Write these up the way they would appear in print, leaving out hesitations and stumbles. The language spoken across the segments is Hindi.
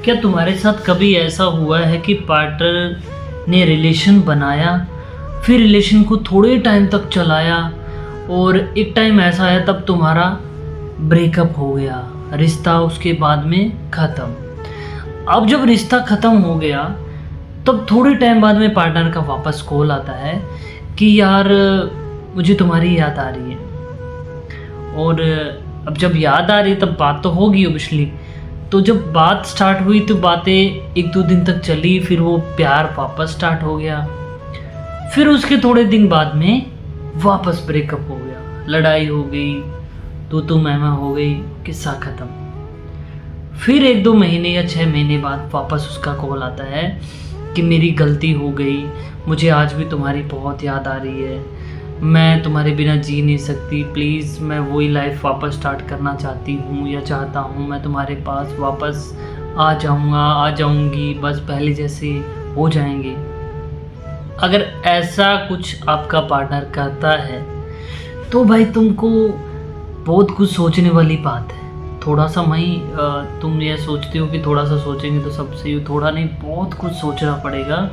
क्या तुम्हारे साथ कभी ऐसा हुआ है कि पार्टनर ने रिलेशन बनाया, फिर रिलेशन को थोड़े टाइम तक चलाया और एक टाइम ऐसा आया तब तुम्हारा ब्रेकअप हो गया, रिश्ता उसके बाद में ख़त्म। अब जब रिश्ता ख़त्म हो गया तब थोड़े टाइम बाद में पार्टनर का वापस कॉल आता है कि यार मुझे तुम्हारी याद आ रही है। और अब जब याद आ रही तब बात तो होगी ऑब्वियसली। तो जब बात स्टार्ट हुई तो बातें एक दो दिन तक चली, फिर वो प्यार वापस स्टार्ट हो गया। फिर उसके थोड़े दिन बाद में वापस ब्रेकअप हो गया, लड़ाई हो गई, तू मैं हो गई, किस्सा ख़त्म। फिर एक दो महीने या 6 महीने बाद वापस उसका कॉल आता है कि मेरी गलती हो गई, मुझे आज भी तुम्हारी बहुत याद आ रही है, मैं तुम्हारे बिना जी नहीं सकती, प्लीज़ मैं वही लाइफ वापस स्टार्ट करना चाहती हूँ या चाहता हूँ, मैं तुम्हारे पास वापस आ जाऊँगा, आ जाऊँगी, बस पहले जैसे हो जाएंगे। अगर ऐसा कुछ आपका पार्टनर करता है तो भाई तुमको बहुत कुछ सोचने वाली बात है। थोड़ा सा तुम ये सोचते हो कि थोड़ा सा सोचेंगे तो सब सही हो, थोड़ा नहीं बहुत कुछ सोचना पड़ेगा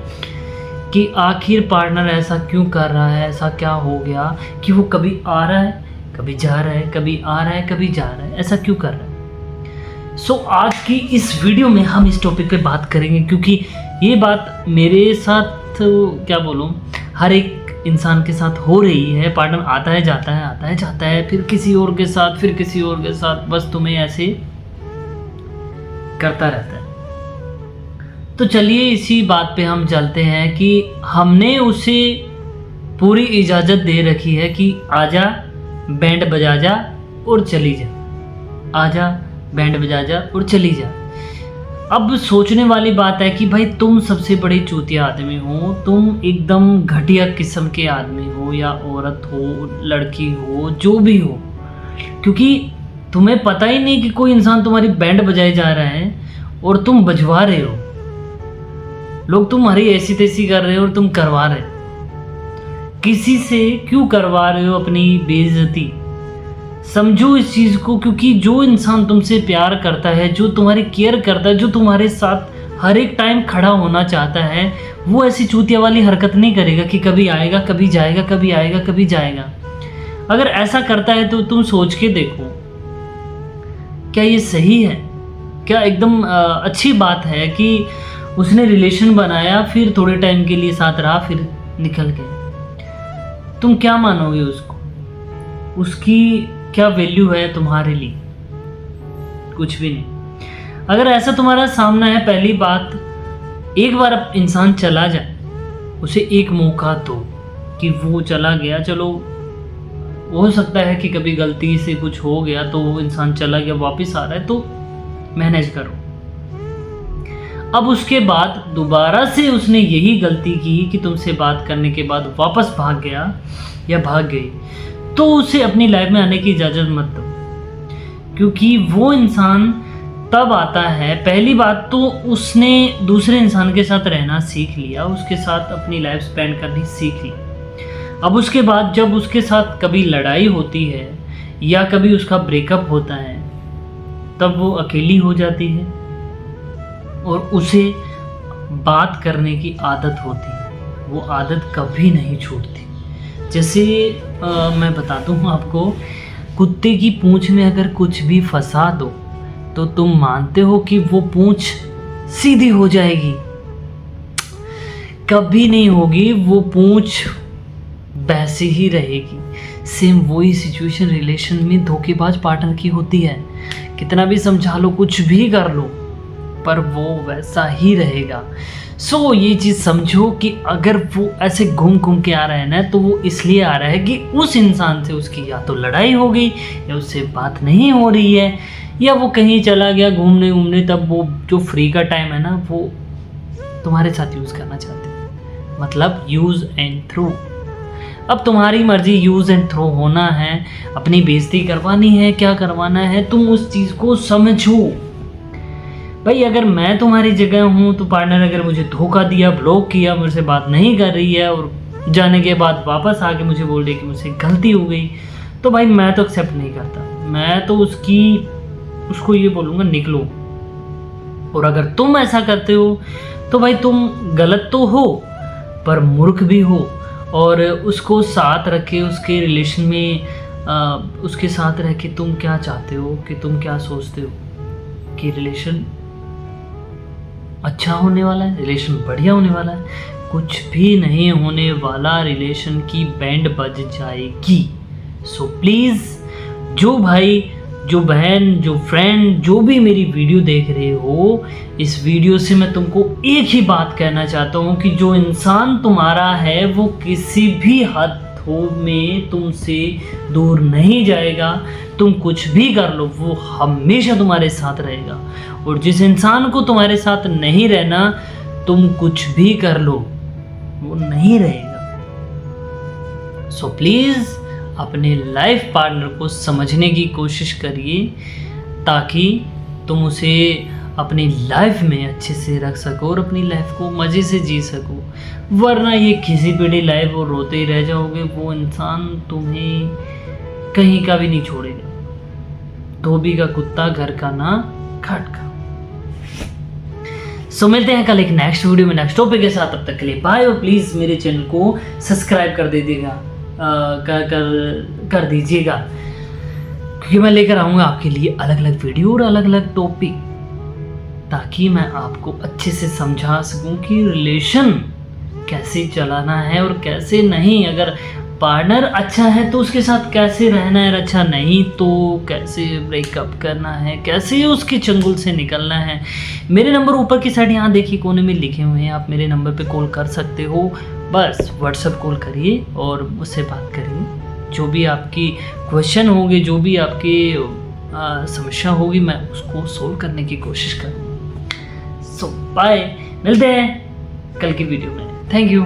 कि आखिर पार्टनर ऐसा क्यों कर रहा है, ऐसा क्या हो गया कि वो कभी आ रहा है कभी जा रहा है, कभी आ रहा है कभी जा रहा है, ऐसा क्यों कर रहा है। सो आज की इस वीडियो में हम इस टॉपिक पे बात करेंगे, क्योंकि ये बात मेरे साथ क्या बोलूँ हर एक इंसान के साथ हो रही है। पार्टनर आता है जाता है, आता है जाता है, फिर किसी और के साथ, फिर किसी और के साथ, बस तुम्हें ऐसे करता रहता है। तो चलिए इसी बात पे हम चलते हैं कि हमने उसे पूरी इजाज़त दे रखी है कि आजा बैंड बजा जा और चली जा, आजा बैंड बजा जा और चली जा। अब सोचने वाली बात है कि भाई तुम सबसे बड़े चूतिया आदमी हो, तुम एकदम घटिया किस्म के आदमी हो, या औरत हो, लड़की हो, जो भी हो, क्योंकि तुम्हें पता ही नहीं कि कोई इंसान तुम्हारी बैंड बजाए जा रहा है और तुम बजवा रहे हो। लोग तुम्हारी ऐसी तैसी कर रहे हो और तुम करवा रहे हो। किसी से क्यों करवा रहे हो अपनी बेइज्जती? समझो इस चीज़ को, क्योंकि जो इंसान तुमसे प्यार करता है, जो तुम्हारी केयर करता है, जो तुम्हारे साथ हर एक टाइम खड़ा होना चाहता है, वो ऐसी चूतिया वाली हरकत नहीं करेगा कि कभी आएगा कभी जाएगा, कभी आएगा कभी जाएगा। अगर ऐसा करता है तो तुम सोच के देखो, क्या ये सही है? क्या एकदम अच्छी बात है कि उसने रिलेशन बनाया, फिर थोड़े टाइम के लिए साथ रहा, फिर निकल गए? तुम क्या मानोगे उसको? उसकी क्या वैल्यू है तुम्हारे लिए? कुछ भी नहीं। अगर ऐसा तुम्हारा सामना है, पहली बात, एक बार अब इंसान चला जाए, उसे एक मौका दो कि वो चला गया, चलो हो सकता है कि कभी गलती से कुछ हो गया तो वो इंसान चला गया, वापस आ रहा है तो मैनेज करो। अब उसके बाद दोबारा से उसने यही गलती की कि तुमसे बात करने के बाद वापस भाग गया या भाग गई, तो उसे अपनी लाइफ में आने की इजाज़त मत दो, क्योंकि वो इंसान तब आता है, पहली बात तो उसने दूसरे इंसान के साथ रहना सीख लिया, उसके साथ अपनी लाइफ स्पेंड करनी सीख ली। अब उसके बाद जब उसके साथ कभी लड़ाई होती है या कभी उसका ब्रेकअप होता है, तब वो अकेली हो जाती है और उसे बात करने की आदत होती है, वो आदत कभी नहीं छूटती। जैसे मैं बताता हूँ आपको, कुत्ते की पूंछ में अगर कुछ भी फंसा दो तो तुम मानते हो कि वो पूंछ सीधी हो जाएगी? कभी नहीं होगी, वो पूंछ वैसी ही रहेगी। सेम वही सिचुएशन रिलेशन में धोखेबाज पार्टनर की होती है। कितना भी समझा लो, कुछ भी कर लो, पर वो वैसा ही रहेगा। सो ये चीज़ समझो कि अगर वो ऐसे घूम घूम के आ रहा है ना, तो वो इसलिए आ रहा है कि उस इंसान से उसकी या तो लड़ाई हो गई, या उससे बात नहीं हो रही है, या वो कहीं चला गया घूमने, तब वो जो फ्री का टाइम है ना, वो तुम्हारे साथ यूज़ करना चाहते हैं। मतलब यूज़ एंड थ्रो। अब तुम्हारी मर्जी, यूज़ एंड थ्रो होना है, अपनी बेइज्जती करवानी है, क्या करवाना है, तुम उस चीज़ को समझो। भाई अगर मैं तुम्हारी जगह हूँ तो पार्टनर अगर मुझे धोखा दिया, ब्लॉक किया, मुझसे बात नहीं कर रही है और जाने के बाद वापस आके मुझे बोल रही कि मुझसे गलती हो गई, तो भाई मैं तो एक्सेप्ट नहीं करता। मैं तो उसको ये बोलूँगा, निकलो, और अगर तुम ऐसा करते हो तो भाई तुम गलत तो हो पर मूर्ख भी हो। और उसको साथ रखे, उसके रिलेशन में उसके साथ रह के तुम क्या चाहते हो, कि तुम क्या सोचते हो कि रिलेशन अच्छा होने वाला है, रिलेशन बढ़िया होने वाला है? कुछ भी नहीं होने वाला, रिलेशन की बैंड बज जाएगी। सो प्लीज़ जो भाई, जो बहन, जो फ्रेंड, जो भी मेरी वीडियो देख रहे हो, इस वीडियो से मैं तुमको एक ही बात कहना चाहता हूँ कि जो इंसान तुम्हारा है वो किसी भी हद में तुमसे दूर नहीं जाएगा। तुम कुछ भी कर लो वो हमेशा तुम्हारे साथ रहेगा। और जिस इंसान को तुम्हारे साथ नहीं रहना, तुम कुछ भी कर लो वो नहीं रहेगा। सो प्लीज़ अपने लाइफ पार्टनर को समझने की कोशिश करिए ताकि तुम उसे अपनी लाइफ में अच्छे से रख सको और अपनी लाइफ को मज़े से जी सको। वरना ये घिसी पिटी लाइफ और रोते ही रह जाओगे, वो इंसान तुम्हें कहीं का भी नहीं छोड़ेगा। धोबी का कुत्ता घर का ना खटका। सो मिलते हैं कल एक नेक्स्ट वीडियो में नेक्स्ट टॉपिक के साथ। तब तक के लिए बाय। और प्लीज़ मेरे चैनल को सब्सक्राइब कर दीजिएगा, कर दीजिएगा, क्योंकि मैं लेकर आऊँगा आपके लिए अलग अलग वीडियो और अलग अलग टॉपिक, ताकि मैं आपको अच्छे से समझा सकूं कि रिलेशन कैसे चलाना है और कैसे नहीं। अगर पार्टनर अच्छा है तो उसके साथ कैसे रहना है, अच्छा नहीं तो कैसे ब्रेकअप करना है, कैसे उसके चंगुल से निकलना है। मेरे नंबर ऊपर की साइड यहाँ देखिए कोने में लिखे हुए हैं, आप मेरे नंबर पे कॉल कर सकते हो। बस व्हाट्सएप कॉल करिए और मुझसे बात करिए। जो भी आपकी क्वेश्चन होंगे, जो भी आपकी समस्या होगी, मैं उसको सोल्व करने की कोशिश करूँगा। सो बाय, मिलते हैं कल की वीडियो में। Thank you.